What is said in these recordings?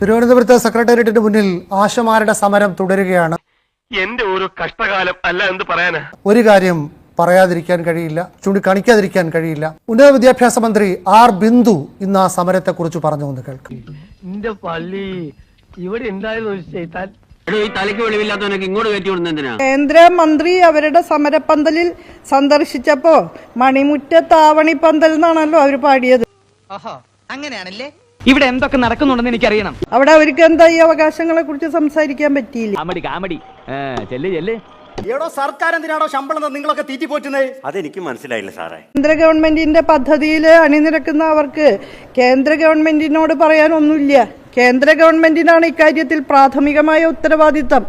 തിരുവനന്തപുരത്ത് സെക്രട്ടേറിയറ്റിന് മുന്നിൽ ആശമാരുടെ സമരം തുടരുകയാണ്. എന്റെ ഒരു കഷ്ടകാലം അല്ല എന്ന് പറയാനാ. ഒരു കാര്യം പറയാതിരിക്കാൻ കഴിയില്ല, ചൂണ്ടിക്കാണിക്കാതിരിക്കാൻ കഴിയില്ല. ഉന്നത വിദ്യാഭ്യാസ മന്ത്രി ആർ ബിന്ദു ഇന്ന് ആ സമരത്തെ കുറിച്ച് പറഞ്ഞു എന്ന് കേൾക്കും. കേന്ദ്രമന്ത്രി അവരുടെ സമരപ്പന്തലിൽ സന്ദർശിച്ചപ്പോ മണിമുറ്റത്താവണിപ്പന്തൽ എന്നാണല്ലോ അവർ പാടിയത്. അങ്ങനെയാണല്ലേ? ഇവിടെ എന്തൊക്കെ നടക്കുന്നുണ്ടെന്ന് എനിക്കറിയണം. അവിടെ അവർക്ക് എന്താ ഈ അവകാശങ്ങളെ കുറിച്ച് സംസാരിക്കാൻ പറ്റിയില്ല. സർക്കാർ എന്തിനാണോ ശമ്പളം നിങ്ങളൊക്കെ തീറ്റിപ്പോറ്റുന്നത്? അതെനിക്ക് മനസ്സിലായില്ല സാറേ. കേന്ദ്ര ഗവൺമെന്റിന്റെ പദ്ധതിയിൽ അണിനിരക്കുന്ന അവർക്ക് കേന്ദ്ര ഗവൺമെന്റിനോട് പറയാനൊന്നുമില്ല. കേന്ദ്ര ഗവൺമെന്റിനാണ് ഇക്കാര്യത്തിൽ പ്രാഥമികമായ ഉത്തരവാദിത്തം.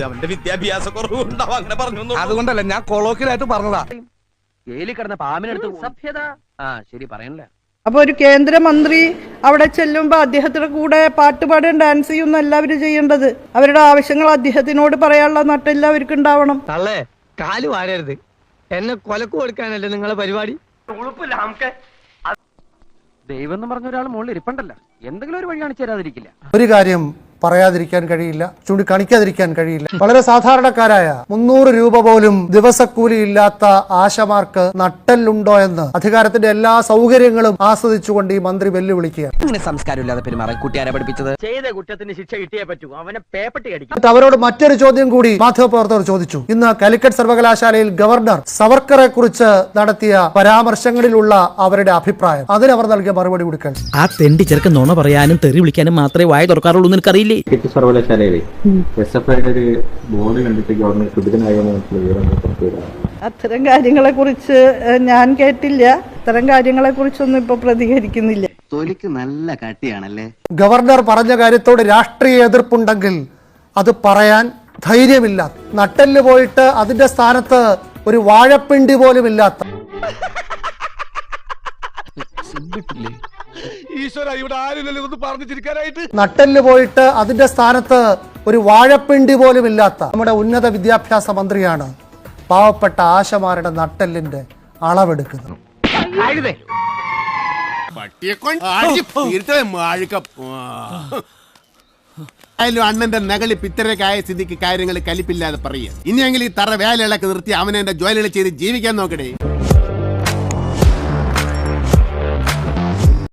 അവന്റെ വിദ്യാഭ്യാസ കുറവുണ്ടാവും അങ്ങനെ പറഞ്ഞു. അതുകൊണ്ടല്ല, ഞാൻ കൊളോക്കിലായിട്ട് പറഞ്ഞതാ. ജയിലിൽ കിടന്ന പാമ്പിനെടുത്ത് സഭ്യത. ശരി പറയണില്ല. അപ്പൊ ഒരു കേന്ദ്രമന്ത്രി അവിടെ ചെല്ലുമ്പോ അദ്ദേഹത്തിന്റെ കൂടെ പാട്ടുപാടും ഡാൻസ് ചെയ്യുന്ന എല്ലാവരും ചെയ്യേണ്ടത്. അവരുടെ ആവശ്യങ്ങൾ അദ്ദേഹത്തിനോട് പറയാനുള്ള നട്ടെല്ലാം അവർക്ക് ഉണ്ടാവണം. തള്ളേ, കാല് വാരരുത്. എന്നെ കൊലക്ക് കൊടുക്കാനല്ലേ നിങ്ങളെ പരിപാടി? ദൈവം എന്ന് പറഞ്ഞ ഒരാൾ മുകളിൽ ഇരിപ്പണ്ടല്ല, എന്തെങ്കിലും ഒരു വഴി കാണിച്ചു തരാതിരിക്കില്ല. ഒരു കാര്യം പറയാതിരിക്കാൻ കഴിയില്ല, ചൂണ്ടിക്കാണിക്കാതിരിക്കാൻ കഴിയില്ല. വളരെ സാധാരണക്കാരായ 300 രൂപ പോലും ദിവസക്കൂലി ഇല്ലാത്ത ആശമാർക്ക് നട്ടെല്ലുണ്ടോ എന്ന് അധികാരത്തിന്റെ എല്ലാ സൗകര്യങ്ങളും ആസ്വദിച്ചുകൊണ്ട് ഈ മന്ത്രി വെല്ലുവിളിക്കുകയാണ്. അങ്ങനെ സംസ്കാരമില്ലാതെ പെരുമാറാൻ കുട്ടിയാരെ പഠിപ്പിച്ചത്? ചെയ്ത കുറ്റത്തിന് ശിക്ഷ കിട്ടിയേ പറ്റൂ. അവനെ പേപ്പട്ടി അടിക്കും. അവരോട് മറ്റൊരു ചോദ്യം കൂടി മാധ്യമപ്രവർത്തകർ ചോദിച്ചു. ഇന്ന് കാലിക്കറ്റ് സർവകലാശാലയിൽ ഗവർണർ സവർക്കറെ കുറിച്ച് നടത്തിയ പരാമർശങ്ങളിലുള്ള അവരുടെ അഭിപ്രായം, അതിനവർ നൽകിയ മറുപടി കൊടുക്കാൻ. ആ തെണ്ടി ചെറുക്കൻ നുണ പറയാനും തെറി വിളിക്കാനും മാത്രമേ വായ തുറക്കാറുള്ളൂ എന്ന് എനിക്കറിയില്ലേ? സർവകലാശാലയിലെ SFIയുടെ ഒരു ബോർഡ് കണ്ടിട്ട് ഗവർണർ കൃതജ്ഞനായ അത്തരം കാര്യങ്ങളെ കുറിച്ച് ഞാൻ കേട്ടില്ല. അത്തരം കാര്യങ്ങളെ കുറിച്ചൊന്നും ഇപ്പൊ പ്രതികരിക്കുന്നില്ല. തൊലിക്ക് നല്ല കട്ടിയാണല്ലേ? ഗവർണർ പറഞ്ഞ കാര്യത്തോട് രാഷ്ട്രീയ എതിർപ്പുണ്ടെങ്കിൽ അത് പറയാൻ ധൈര്യമില്ല. നട്ടെല്ല് പോയിട്ട് അതിന്റെ സ്ഥാനത്ത് ഒരു വാഴപ്പിണ്ടി പോലും ഇല്ലാത്ത, നട്ടെല്ല് പോയിട്ട് അതിന്റെ സ്ഥാനത്ത് ഒരു വാഴപ്പിണ്ടി പോലും ഇല്ലാത്ത നമ്മുടെ ഉന്നത വിദ്യാഭ്യാസ മന്ത്രിയാണ് പാവപ്പെട്ട ആശമാരുടെ നട്ടെല്ലിന്റെ അളവെടുക്കുന്നത്. അണ്ണന്റെ നകളി പിത്തരക്കായ സ്ഥിതിക്ക് കാര്യങ്ങൾ കലിപ്പില്ലാതെ പറയുക. ഇനിയെങ്കിലും ഈ തറ വേലകളൊക്കെ നിർത്തി അവനെ ജോലികൾ ചെയ്ത് ജീവിക്കാൻ നോക്കണേ.